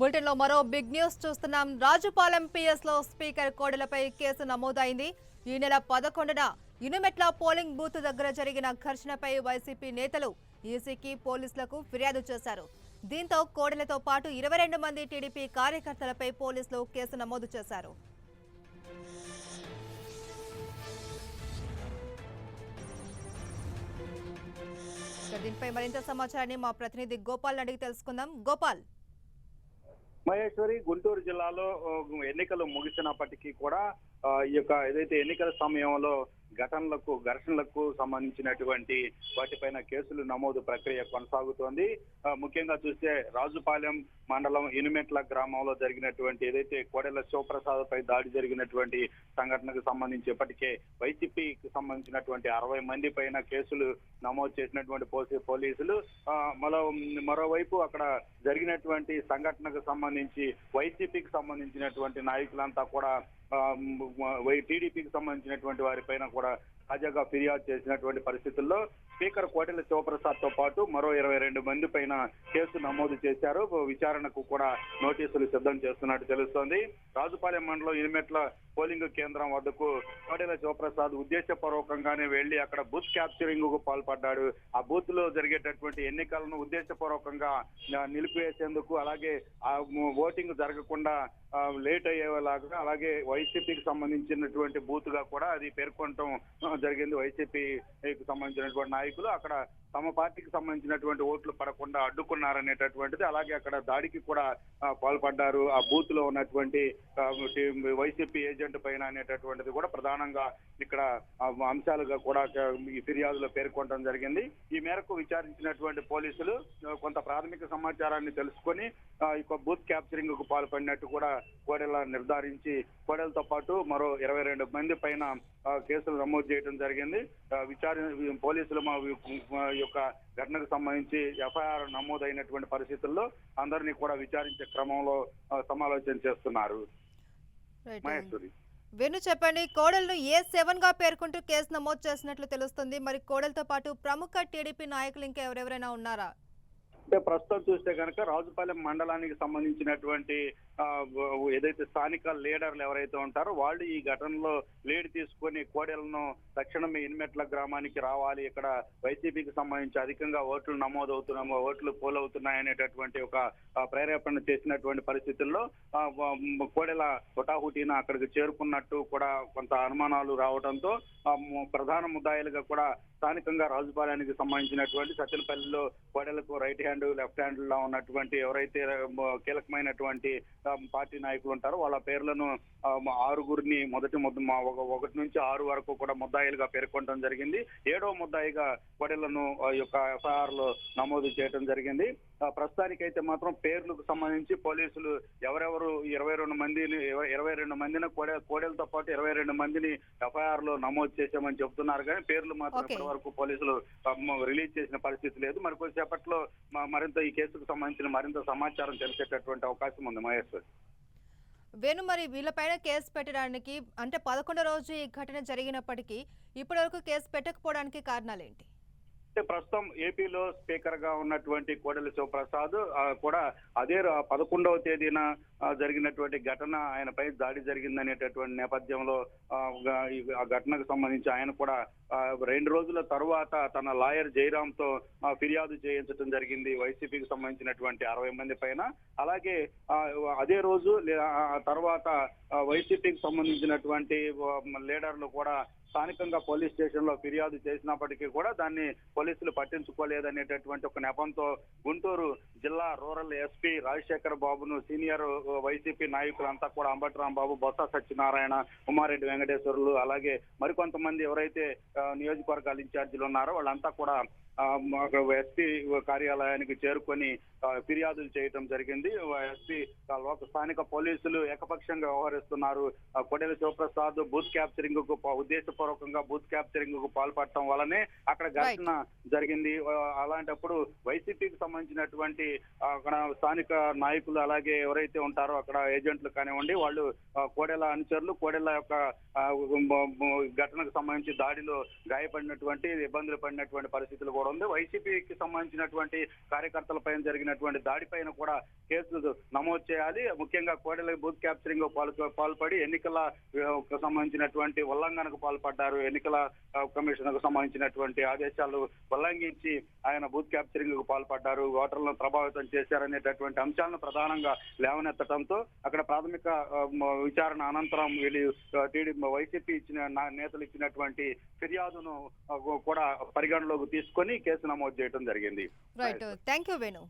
Bulletin లో మరో big news చూస్తున్నాం. రాజుపాలెం పిఎస్ లో స్పీకర్ కోడెలపై కేసు నమోదైంది. ఈ నెల 11న యునిమెట్ల పోలింగ్ బూత్ దగ్గర జరిగిన ఘర్షణపై వైసీపీ నేతలు ఈసీకి పోలీసులకు ఫిర్యాదు చేశారు. దీంతో కోడెలతో పాటు 22 మంది టీడీపీ కార్యకర్తలపై పోలీసులు కేసు నమోదు చేశారు. దీనిపై మరింత సమాచారాన్ని మా ప్రతినిధి గోపాల్ అడిగి తెలుసుకుందాం. గోపాల్, మహేశ్వరి, గుంటూరు జిల్లాలో ఎన్నికలు ముగిసినప్పటికీ కూడా ఈ యొక్క ఏదైతే ఎన్నికల సమయంలో ఘర్షణలకు సంబంధించినటువంటి వాటిపైన కేసులు నమోదు ప్రక్రియ కొనసాగుతోంది. ముఖ్యంగా చూస్తే రాజుపాలెం మండలం ఇనుమెట్ల గ్రామంలో జరిగినటువంటి ఏదైతే కోడెల శివప్రసాద్ పై దాడి జరిగినటువంటి సంఘటనకు సంబంధించి ఇప్పటికే వైసీపీకి సంబంధించినటువంటి 60 మంది పైన కేసులు నమోదు చేసినటువంటి పోలీసులు మరోవైపు అక్కడ జరిగినటువంటి సంఘటనకు సంబంధించి వైసీపీకి సంబంధించినటువంటి నాయకులంతా కూడా టీడీపీకి సంబంధించినటువంటి వారిపైన కూడా తాజాగా ఫిర్యాదు చేసినటువంటి పరిస్థితుల్లో స్పీకర్ కోటెల శివప్రసాద్ తో పాటు మరో 22 మంది పైన కేసు నమోదు చేశారు. విచారణకు కూడా నోటీసులు సిద్ధం చేస్తున్నట్టు తెలుస్తోంది. రాజుపాలెం మండలం ఇనిమెట్ల పోలింగ్ కేంద్రం వద్దకు కోటెల శివప్రసాద్ ఉద్దేశపూర్వకంగానే వెళ్లి అక్కడ బూత్ క్యాప్చరింగ్ కు పాల్పడ్డాడు. ఆ బూత్ లో జరిగేటటువంటి ఎన్నికలను ఉద్దేశపూర్వకంగా నిలిపివేసేందుకు, అలాగే ఆ ఓటింగ్ జరగకుండా లేట్ అయ్యేలాగా, అలాగే వైసీపీకి సంబంధించినటువంటి బూత్ గా కూడా అది పేర్కొనటం జరిగింది. వైసీపీకి సంబంధించినటువంటి నాయకులు అక్కడ తమ పార్టీకి సంబంధించినటువంటి ఓట్లు పడకుండా అడ్డుకున్నారనేటటువంటిది, అలాగే అక్కడ దాడికి కూడా పాల్పడ్డారు ఆ బూత్ లో ఉన్నటువంటి వైసీపీ ఏజెంట్ పైన అనేటటువంటిది కూడా ప్రధానంగా ఇక్కడ అంశాలుగా కూడా ఈ ఫిర్యాదులో పేర్కొనడం జరిగింది. ఈ మేరకు విచారించినటువంటి పోలీసులు కొంత ప్రాథమిక సమాచారాన్ని తెలుసుకొని ఈ బూత్ క్యాప్చరింగ్ కు పాల్పడినట్టు కూడా కోడెల నిర్ధారించి కోడెలతో పాటు మరో 22 మంది పైన కేసులు నమోదు చేయడం జరిగింది. పోలీసులు యొక్క ఘటనకు సంబంధించి ఎఫ్ఐఆర్ నమోదైనటువంటి పరిస్థితుల్లో అందరినీ కూడా విచారించే క్రమంలో సమాలోచన చేస్తున్నారు. మహేశ్వరి, వేణు చెప్పండి, కోడెలను A7 గా పేర్కొంటూ కేసు నమోదు చేసినట్లు తెలుస్తుంది. మరి కోడెలతో పాటు ప్రముఖ టీడీపీ నాయకులు ఇంకా ఎవరెవరైనా ఉన్నారా? అంటే ప్రస్తుతం చూస్తే కనుక రాజుపాలెం మండలానికి సంబంధించినటువంటి ఏదైతే స్థానిక లీడర్లు ఎవరైతే ఉంటారో వాళ్ళు ఈ ఘటనలో లీడ్ తీసుకొని కోడెలను తక్షణమే ఇనిమెట్ల గ్రామానికి రావాలి, ఇక్కడ వైసీపీకి సంబంధించి అధికంగా ఓట్లు నమోదవుతున్నాము, ఓట్లు పోలవుతున్నాయనేటటువంటి ఒక ప్రేరేపణ చేసినటువంటి పరిస్థితుల్లో కోడెల హుటాహుటీన అక్కడికి చేరుకున్నట్టు కూడా కొంత అనుమానాలు రావడంతో ప్రధాన ముద్దాయిలుగా కూడా స్థానికంగా రాజుపాలెనికి సంబంధించినటువంటి సత్యనపల్లిలో కోడెలకు రైట్ హ్యాండ్ లెఫ్ట్ హ్యాండ్ లా ఉన్నటువంటి ఎవరైతే కీలకమైనటువంటి పార్టీ నాయకులు ఉంటారో వాళ్ళ పేర్లను 6గురిని మొదటి 1 నుంచి 6 వరకు కూడా ముద్దాయిలుగా పేర్కొనడం జరిగింది. 7వ ముద్దాయిగా కోడెలను యొక్క ఎఫ్ఐఆర్ లో నమోదు చేయడం జరిగింది. ప్రస్తుతానికైతే మాత్రం పేర్లకు సంబంధించి పోలీసులు ఎవరెవరు 22 మందిని కోడెలతో పాటు 22 మందిని ఎఫ్ఐఆర్ లో నమోదు చేశామని చెబుతున్నారు, కానీ పేర్లు మాత్రం ఇప్పటి వరకు పోలీసులు రిలీజ్ చేసిన పరిస్థితి లేదు. మరి కొద్దిసేపట్లో మరింత ఈ కేసుకు సంబంధించిన మరింత సమాచారం తెలిసేటటువంటి అవకాశం ఉంది. మహేశ్వర్, వేణు, మరి వీళ్ళపైన కేసు పెట్టడానికి అంటే 11వ రోజు ఈ ఘటన జరిగినప్పటికీ ఇప్పటి వరకు కేసు పెట్టకపోవడానికి కారణాలు ఏంటి? అంటే ప్రస్తుతం ఏపీలో స్పీకర్ గా ఉన్నటువంటి కోడెల శివప్రసాద్ కూడా అదే 11వ తేదీన జరిగినటువంటి ఘటన ఆయనపై దాడి జరిగిందనేటటువంటి నేపథ్యంలో ఆ ఘటనకు సంబంధించి ఆయన కూడా 2 రోజుల తరువాత తన లాయర్ జయరామ్ తో ఫిర్యాదు చేయించడం జరిగింది వైసీపీకి సంబంధించినటువంటి 60 మంది పైన. అలాగే అదే రోజు తర్వాత వైసీపీకి సంబంధించినటువంటి లీడర్లు కూడా స్థానికంగా పోలీస్ స్టేషన్ లో ఫిర్యాదు చేసినప్పటికీ కూడా దాన్ని పోలీసులు పట్టించుకోలేదనేటటువంటి ఒక నెపంతో గుంటూరు జిల్లా రూరల్ ఎస్పీ రాజశేఖర్ బాబును సీనియర్ వైసీపీ నాయకులంతా కూడా అంబటి రాంబాబు, బొత్స సత్యనారాయణ, ఉమారెడ్డి వెంకటేశ్వర్లు, అలాగే మరికొంతమంది ఎవరైతే నియోజకవర్గాల ఇన్ఛార్జీలు ఉన్నారో వాళ్ళంతా కూడా ఎస్పీ కార్యాలయానికి చేరుకొని ఫిర్యాదులు చేయటం జరిగింది. ఎస్పీ స్థానిక పోలీసులు ఏకపక్షంగా వ్యవహరిస్తున్నారు. కోడెల శివప్రసాద్ బూత్ క్యాప్చరింగ్ కు ఉద్దేశపూర్వకంగా బూత్ క్యాప్చరింగ్ కు పాల్పడటం వల్లనే అక్కడ ఘర్షణ జరిగింది. అలాంటప్పుడు వైసీపీకి సంబంధించినటువంటి అక్కడ స్థానిక నాయకులు అలాగే ఎవరైతే ఉంటారో అక్కడ ఏజెంట్లు కానివ్వండి, వాళ్ళు కోడెల అనుచరులు కోడెల యొక్క ఘటనకు సంబంధించి దాడిలో గాయపడినటువంటి ఇబ్బందులు పడినటువంటి పరిస్థితులు కూడా ఉంది. వైసీపీకి సంబంధించినటువంటి కార్యకర్తలపై జరిగినటువంటి దాడిపైన కూడా కేసులు నమోదు చేయాలి. ముఖ్యంగా కోడెల బూత్ క్యాప్చరింగ్ పాల్పడి ఎన్నికల సంబంధించినటువంటి ఉల్లంఘనకు పాల్పడ్డారు. ఎన్నికల కమిషన్ కు సంబంధించినటువంటి ఆదేశాలు ఉల్లంఘించి ఆయన బూత్ క్యాప్చరింగ్ కు పాల్పడ్డారు, ఓటర్లను ప్రభావితం చేశారనేటటువంటి అంశాలను ప్రధానంగా లేవనెత్తడంతో అక్కడ ప్రాథమిక విచారణ అనంతరం వీళ్ళు వైసీపీ నేతలు ఇచ్చినటువంటి ఫిర్యాదును కూడా పరిగణలోకి తీసుకొని కేసు నమోదు చేయడం జరిగింది. Right, thank you Venu.